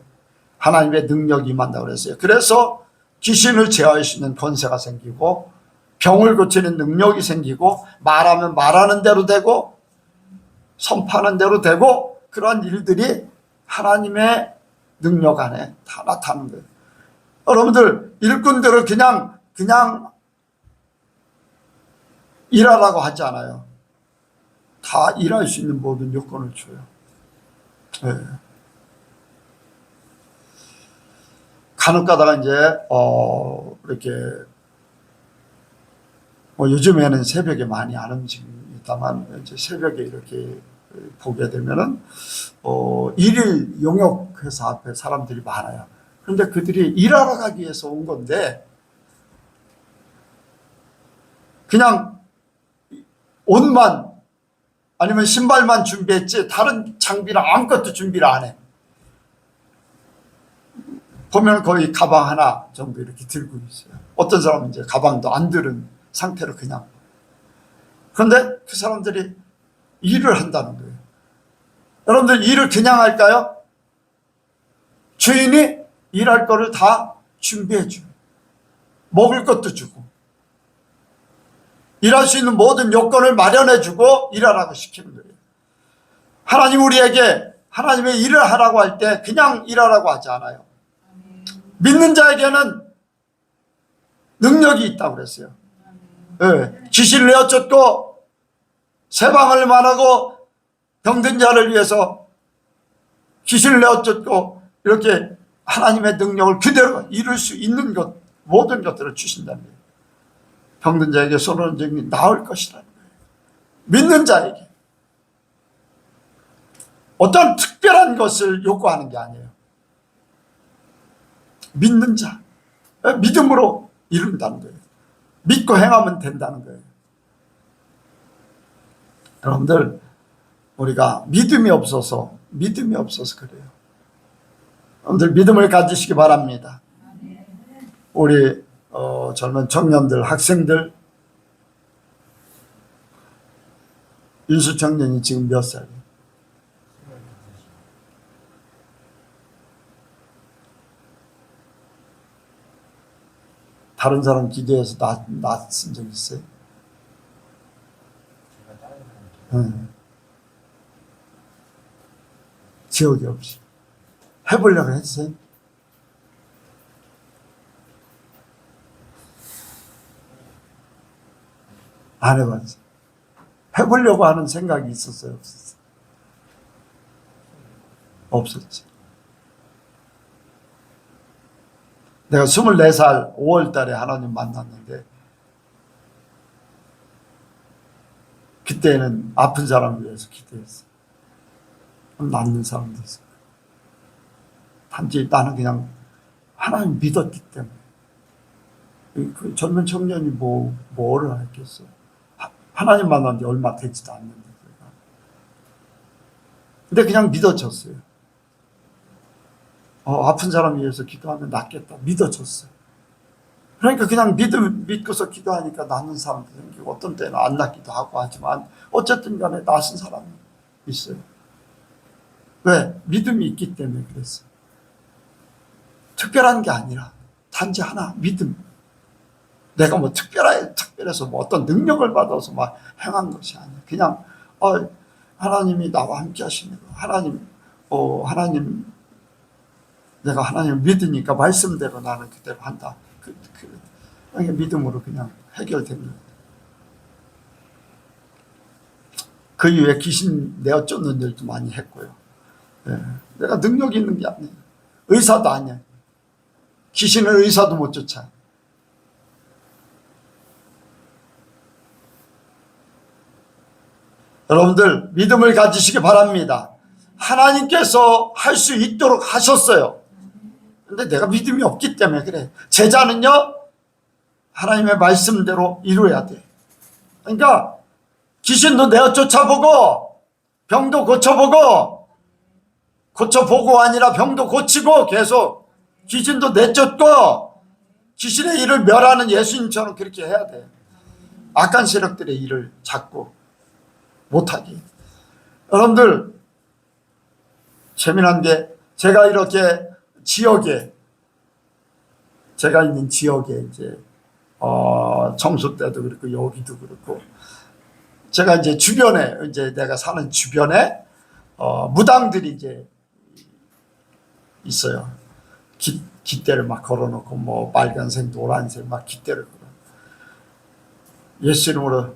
하나님의 능력이 임한다고 그랬어요. 그래서 귀신을 제어할 수 있는 권세가 생기고 병을 고치는 능력이 생기고 말하면 말하는 대로 되고 선포하는 대로 되고 그런 일들이 하나님의 능력 안에 다 나타나는 거예요. 여러분들 일꾼들을 그냥 일하라고 하지 않아요. 다 일할 수 있는 모든 요건을 줘요. 네. 간혹 가다가 이제 이렇게 뭐 요즘에는 새벽에 많이 안 움직입니다만 이제 새벽에 이렇게 보게 되면은 일일 용역 회사 앞에 사람들이 많아요. 그런데 그들이 일하러 가기 위해서 온 건데 그냥 옷만 아니면 신발만 준비했지 다른 장비랑 아무것도 준비를 안 해. 보면 거의 가방 하나 정도 이렇게 들고 있어요. 어떤 사람은 이제 가방도 안 들은 상태로 그냥. 그런데 그 사람들이 일을 한다는 거예요. 여러분들 일을 그냥 할까요? 주인이 일할 거를 다 준비해 줘요. 먹을 것도 주고 일할 수 있는 모든 요건을 마련해 주고 일하라고 시키는 거예요. 하나님 우리에게 하나님의 일을 하라고 할 때 그냥 일하라고 하지 않아요. 믿는 자에게는 능력이 있다고 그랬어요. 네. 귀신을 내어 쫓고 세방을 만하고 병든 자를 위해서 귀신을 내어 쫓고 이렇게 하나님의 능력을 그대로 이룰 수 있는 것 모든 것들을 주신다는 거예요. 병든 자에게 손을 얹으니 나을 것이라는 거예요. 믿는 자에게 어떤 특별한 것을 요구하는 게 아니에요. 믿는 자, 믿음으로 이룬다는 거예요. 믿고 행하면 된다는 거예요. 여러분들 우리가 믿음이 없어서 그래요. 여러분들 믿음을 가지시기 바랍니다. 우리 젊은 청년들, 학생들, 윤수 청년이 지금 몇 살이에요? 다른 사람 기도해서 낳았은 적 있어요? 지역이 없이 해보려고 했어요? 안 해봤어요. 해보려고 하는 생각이 있었어요? 없었어요? 없었지. 내가 24살 5월 달에 하나님 만났는데 그때는 아픈 사람을 위해서 기도했어요. 낫는 사람도 있어요. 단지 나는 그냥 하나님 믿었기 때문에. 그 젊은 청년이 뭐를 했겠어요. 하나님 만난 지 얼마 되지도 않는데. 근데 그냥 믿어졌어요. 아픈 사람 위해서 기도하면 낫겠다. 믿어졌어요. 그러니까 그냥 믿고서 기도하니까 낫는 사람도 생기고 어떤 때는 안 낫기도 하고 하지만 어쨌든 간에 낫은 사람이 있어요. 왜? 믿음이 있기 때문에 그랬어요. 특별한 게 아니라 단지 하나 믿음. 내가 뭐 특별해서 뭐 어떤 능력을 받아서 막 행한 것이 아니야. 그냥 하나님이 나와 함께 하시는 거. 하나님 내가 하나님을 믿으니까 말씀대로 나는 그대로 한다. 그냥 믿음으로 그냥 해결된 거예요. 그 이후에 귀신 내어 쫓는 일도 많이 했고요. 내가 능력이 있는 게 아니에요. 의사도 아니야. 귀신을 의사도 못 쫓아. 여러분들 믿음을 가지시기 바랍니다. 하나님께서 할 수 있도록 하셨어요. 근데 내가 믿음이 없기 때문에 그래. 제자는요 하나님의 말씀대로 이루어야 돼. 그러니까 귀신도 내어 쫓아보고 병도 고쳐보고 아니라 병도 고치고 계속 귀신도 내쫓고 귀신의 일을 멸하는 예수님처럼 그렇게 해야 돼. 악한 세력들의 일을 잡고 못하게. 여러분들 재미난 게 제가 이렇게 제가 있는 지역에 이제 청소 때도 그렇고 여기도 그렇고 제가 이제 주변에 이제 내가 사는 주변에 무당들이 이제 있어요. 깃대를 막 걸어놓고 뭐 빨간색, 노란색 막 깃대를 걸어. 예수 이름으로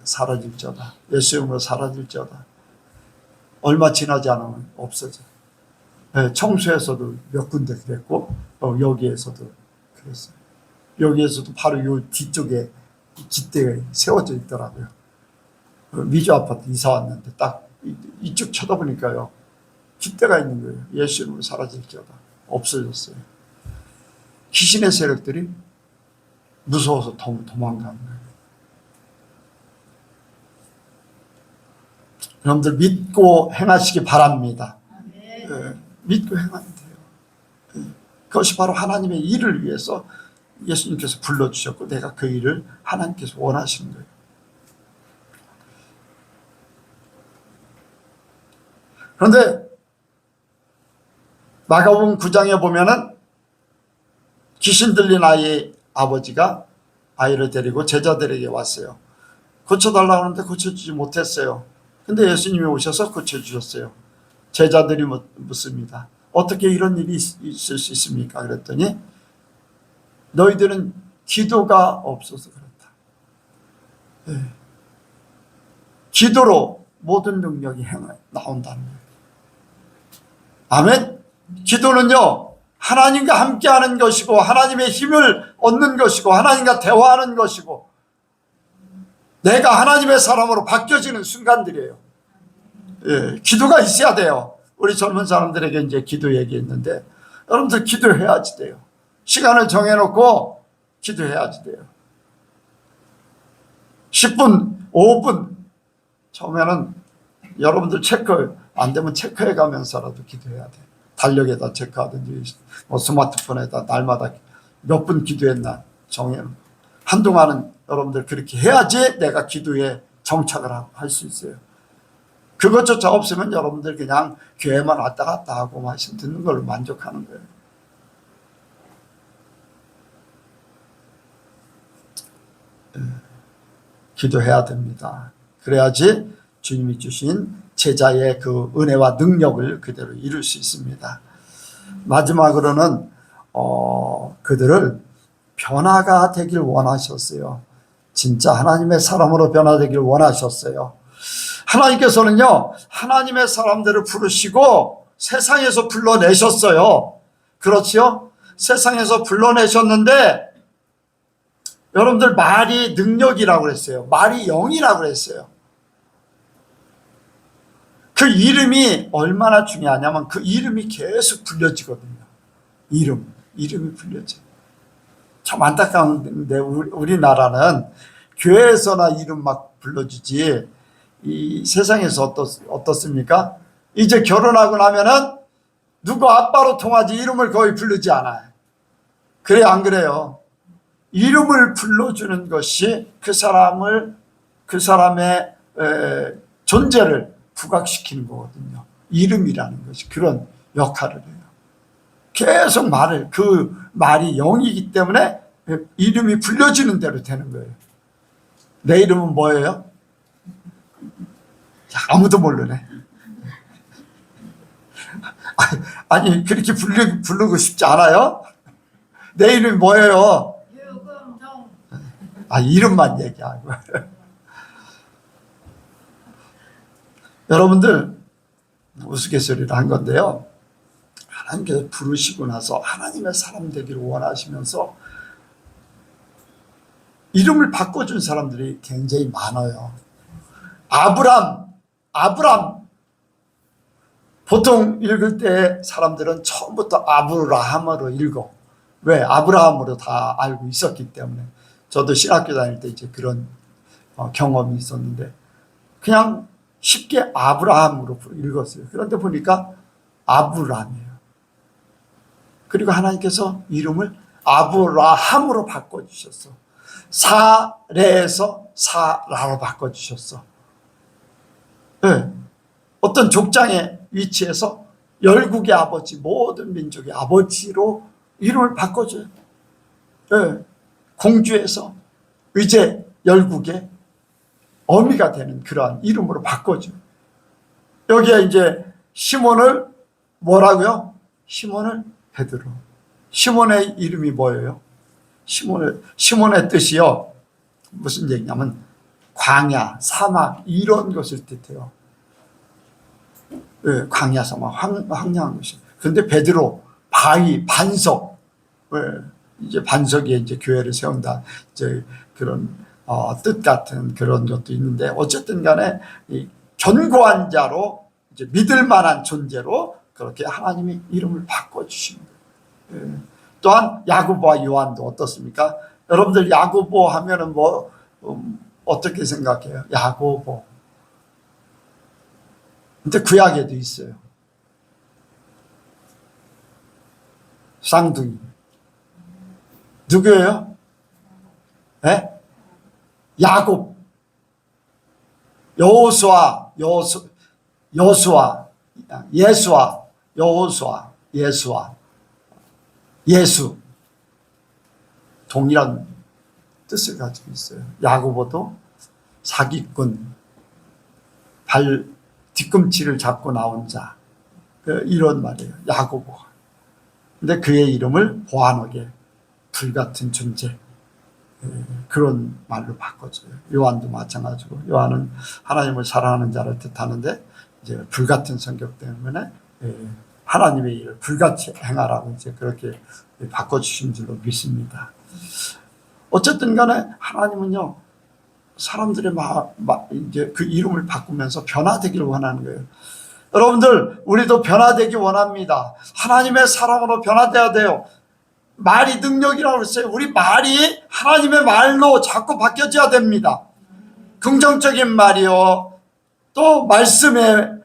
사라질지어다. 예수 이름으로 사라질지어다. 얼마 지나지 않으면 없어져. 네, 청소에서도 몇 군데 그랬고 여기에서도 그랬어요. 여기에서도 바로 요 뒤쪽에 깃대가 세워져 있더라고요. 미주 아파트 이사 왔는데 딱 이쪽 쳐다보니까요. 깃대가 있는 거예요. 예수 이름으로 사라질지어다. 없어졌어요. 귀신의 세력들이 무서워서 도망가는 거예요. 여러분들 믿고 행하시기 바랍니다. 믿고 행하면 돼요. 그것이 바로 하나님의 일을 위해서 예수님께서 불러주셨고 내가 그 일을 하나님께서 원하시는 거예요. 그런데 마가복음 9장에 보면은 귀신 들린 아이의 아버지가 아이를 데리고 제자들에게 왔어요. 고쳐달라고 하는데 고쳐주지 못했어요. 근데 예수님이 오셔서 고쳐주셨어요. 제자들이 묻습니다. 어떻게 이런 일이 있을 수 있습니까? 그랬더니 너희들은 기도가 없어서 그렇다. 네. 기도로 모든 능력이 나온다는 거예요. 아멘. 기도는요 하나님과 함께하는 것이고 하나님의 힘을 얻는 것이고 하나님과 대화하는 것이고 내가 하나님의 사람으로 바뀌어지는 순간들이에요. 예, 기도가 있어야 돼요. 우리 젊은 사람들에게 이제 기도 얘기했는데 여러분들 기도해야지 돼요. 시간을 정해놓고 기도해야지 돼요. 10분, 5분 처음에는 여러분들 체크 안 되면 체크해 가면서라도 기도해야 돼. 달력에다 체크하든지 뭐 스마트폰에다 날마다 몇 분 기도했나 정해놓고 한동안은 여러분들 그렇게 해야지 내가 기도에 정착을 할 수 있어요. 그것조차 없으면 여러분들 그냥 교회만 왔다 갔다 하고 말씀 듣는 걸로 만족하는 거예요. 기도해야 됩니다. 그래야지 주님이 주신 제자의 그 은혜와 능력을 그대로 이룰 수 있습니다. 마지막으로는 그들을 변화가 되길 원하셨어요. 진짜 하나님의 사람으로 변화되길 원하셨어요. 하나님께서는요 하나님의 사람들을 부르시고 세상에서 불러내셨어요. 그렇지요? 세상에서 불러내셨는데 여러분들 말이 능력이라고 그랬어요. 말이 영이라고 그랬어요. 그 이름이 얼마나 중요하냐면 그 이름이 계속 불려지거든요. 이름이 불려져요. 참 안타까운데 우리나라는 교회에서나 이름 막 불러주지 이 세상에서 어떻습니까? 이제 결혼하고 나면은 누구 아빠로 통하지 이름을 거의 부르지 않아요. 그래 안 그래요? 이름을 불러주는 것이 그 사람의 존재를 부각시키는 거거든요. 이름이라는 것이 그런 역할을 해요. 계속 그 말이 영이기 때문에 이름이 불려지는 대로 되는 거예요. 내 이름은 뭐예요? 아무도 모르네. 아니 그렇게 부르고 싶지 않아요? 내 이름이 뭐예요? 유금정. 이름만 얘기하고. 여러분들 우스갯소리를 한 건데요. 하나님께서 부르시고 나서 하나님의 사람 되기를 원하시면서 이름을 바꿔준 사람들이 굉장히 많아요. 아브람 보통 읽을 때 사람들은 처음부터 아브라함으로 읽어. 왜? 아브라함으로 다 알고 있었기 때문에. 저도 신학교 다닐 때 이제 그런 경험이 있었는데 그냥 쉽게 아브라함으로 읽었어요. 그런데 보니까 아브람이에요. 그리고 하나님께서 이름을 아브라함으로 바꿔주셨어. 사레에서 사라로 바꿔주셨어. 네. 어떤 족장의 위치에서 열국의 아버지, 모든 민족의 아버지로 이름을 바꿔줘요. 네. 공주에서 이제 열국의 어미가 되는 그러한 이름으로 바꿔줘요. 여기에 이제 시몬을 뭐라고요? 시몬을 베드로. 시몬의 이름이 뭐예요? 시몬의 뜻이요. 무슨 얘기냐면 광야, 사막 이런 것을 뜻해요. 예, 광야, 사막, 황량한 것이. 근데 베드로 바위, 반석, 이제 반석에 이제 교회를 세운다. 이제 그런 뜻 같은 그런 것도 있는데 어쨌든 간에 이 견고한 자로 이제 믿을 만한 존재로 그렇게 하나님이 이름을 바꿔주십니다. 또한 야고보와 요한도 어떻습니까? 여러분들 야고보 하면은 뭐 어떻게 생각해요? 야고보. 근데 구약에도 있어요. 쌍둥이. 누구예요? 네? 야곱. 여호수아, 예수아, 여호수아, 예수. 동일한 뜻을 가지고 있어요. 야고보도 사기꾼, 뒤꿈치를 잡고 나온 자, 이런 말이에요. 야고보가. 근데 그의 이름을 보안하게 불같은 존재, 그런 말로 바꿔줘요. 요한도 마찬가지고, 요한은 하나님을 사랑하는 자를 뜻하는데 이제 불같은 성격 때문에 하나님의 일을 불같이 행하라고 이제 그렇게 바꿔주신 줄로 믿습니다. 어쨌든 간에 하나님은요, 사람들의 이제 그 이름을 바꾸면서 변화되기를 원하는 거예요. 여러분들, 우리도 변화되기 원합니다. 하나님의 사람으로 변화돼야 돼요. 말이 능력이라고 했어요. 우리 말이 하나님의 말로 자꾸 바뀌어져야 됩니다. 긍정적인 말이요, 또 말씀에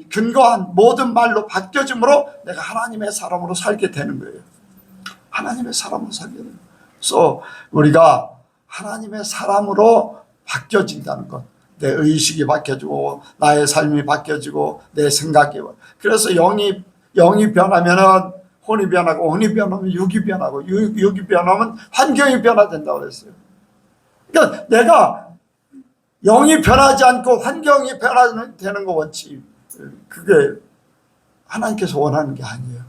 근거한 모든 말로 바뀌어짐으로 내가 하나님의 사람으로 살게 되는 거예요. 하나님의 사람으로 살게 되는 거예요. 그래서 우리가 하나님의 사람으로 바뀌어진다는 것, 내 의식이 바뀌어지고 나의 삶이 바뀌어지고 내 생각이, 그래서 영이 변하면은 혼이 변하고, 혼이 변하면 육이 변하고, 육이 변하면 환경이 변화된다고 그랬어요. 그러니까 내가 영이 변하지 않고 환경이 변화되는 거 원치, 그게 하나님께서 원하는 게 아니에요.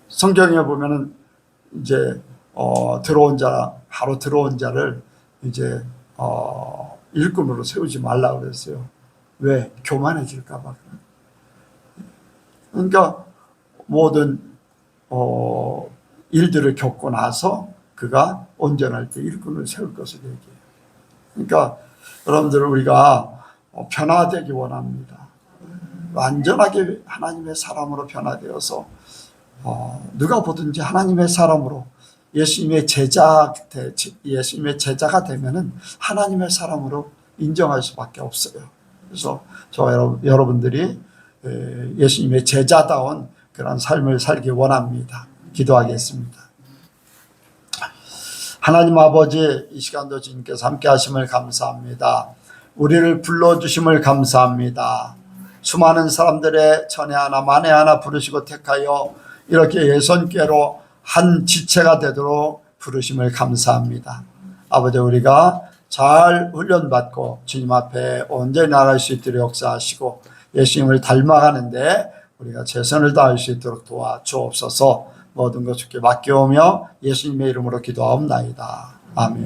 성경에 보면은 이제 바로 들어온 자를 이제 일꾼으로 세우지 말라고 그랬어요. 왜? 교만해질까 봐. 그러니까 모든 일들을 겪고 나서 그가 온전할 때 일꾼을 세울 것을 얘기해요. 그러니까 여러분들, 우리가 변화되기 원합니다. 완전하게 하나님의 사람으로 변화되어서 누가 보든지 하나님의 사람으로, 예수님의 제자가 되면은 하나님의 사람으로 인정할 수밖에 없어요. 그래서 여러분들이 예수님의 제자다운 그런 삶을 살기 원합니다. 기도하겠습니다. 하나님 아버지, 이 시간도 주님께서 함께 하심을 감사합니다. 우리를 불러주심을 감사합니다. 수많은 사람들의 천에 하나 만에 하나 부르시고 택하여 이렇게 예선께로 한 지체가 되도록 부르심을 감사합니다. 아버지, 우리가 잘 훈련받고 주님 앞에 온전히 나갈 수 있도록 역사하시고 예수님을 닮아가는데 우리가 최선을 다할 수 있도록 도와주옵소서. 모든 것 주께 맡겨오며 예수님의 이름으로 기도하옵나이다. 아멘.